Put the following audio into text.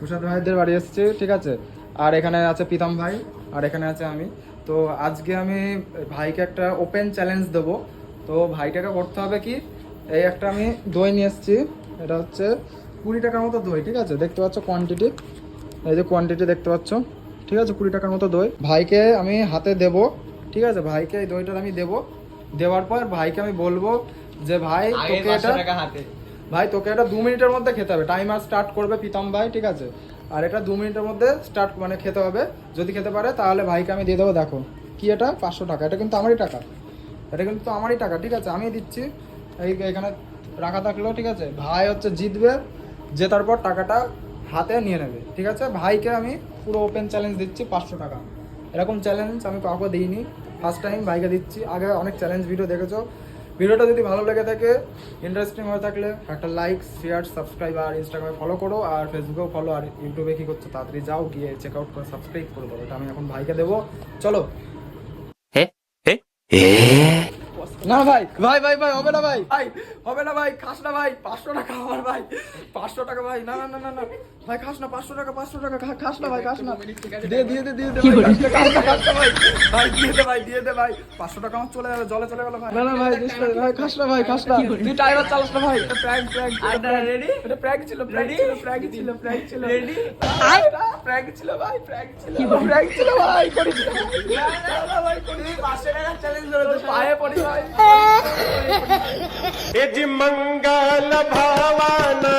তুষার ভাইদের বাড়ি এসেছি, ঠিক আছে। আর এখানে আছে প্রীতম ভাই, আর এখানে আছে আমি। তো আজকে আমি ভাইকে একটা ওপেন চ্যালেঞ্জ দেবো। তো ভাইটাকে করতে হবে কি, এই একটা আমি দই নিয়ে এসেছি, এটা হচ্ছে 20 টাকার মতো দই, ঠিক আছে। দেখতে পাচ্ছ কোয়ান্টিটি, এই যে কোয়ান্টিটি দেখতে পাচ্ছ, ঠিক আছে। 20 টাকার মতো দই ভাইকে আমি হাতে দেব, ঠিক আছে। ভাইকে এই দইটা আমি দেবো, দেওয়ার পর ভাইকে আমি বলবো যে ভাই তোকে এটা, ভাই তোকে এটা 2 মিনিটের মধ্যে খেতে হবে। টাইমার স্টার্ট করবে প্রীতম ভাই, ঠিক আছে। আর এটা 2 মিনিটের মধ্যে স্টার্ট মানে খেতে হবে। যদি খেতে পারে তাহলে ভাইকে আমি দিয়ে দেবো। দেখো কি, এটা 500 টাকা, এটা কিন্তু আমারই টাকা, এটা কিন্তু আমারই টাকা, ঠিক আছে। আমি দিচ্ছি, এখানে রাখা থাকলো, ঠিক আছে। ভাই হচ্ছে জিতবে, জেতার পর টাকাটা হাতে নিয়ে নেবে, ঠিক আছে। ভাইকে আমি পুরো ওপেন চ্যালেঞ্জ দিচ্ছি 500 টাকা। এরকম চ্যালেঞ্জ আমি কাউকে দিইনি, ফার্স্ট টাইম ভাইকে দিচ্ছি। আগে অনেক চ্যালেঞ্জ ভিডিও দেখেছো। ভিডিওটা যদি ভালো লেগে থাকে, ইন্টারেস্টিং হয়ে থাকলে একটা লাইক, শেয়ার, সাবস্ক্রাইব, আর ইনস্টাগ্রামে ফলো করো, আর ফেসবুকেও ফলো, আর ইউটিউবে কী করছো তাড়াতাড়ি যাও, গিয়ে চেক আউট করে সাবস্ক্রাইব করে দেবো। এটা আমি এখন ভাইকে দেবো, চলো। না ভাই, ভাই ভাই ভাই হবে না ভাই, ভাই হবে না ভাই, খাস না ভাই, 500 টাকা আমার ভাই, 500 টাকা ভাই, না না না না না ভাই, খাস না, 500 টাকা, 500 টাকা, খাস না ভাই, খাস না, দিয়ে দিয়ে দিয়ে দে ভাই, খাস না ভাই, ভাই দিয়ে দে ভাই, দিয়ে দে ভাই, 500 টাকা আমার চলে গেল, জলে চলে গেল ভাই, না না ভাই, ভাই খাস না ভাই, খাস না, তুই টাইমার চালাস না ভাই, এটা প্র্যাঙ্ক, রেডি, এটা প্র্যাঙ্ক ছিল, প্র্যাঙ্ক ছিল রেডি, প্র্যাঙ্ক ছিল ভাই, প্র্যাঙ্ক ছিল ভাই, করিস না ভাই, করিস 500 টাকা চ্যালেঞ্জ ধরে তো পায়ে পড়ি ভাই। मंगल भावना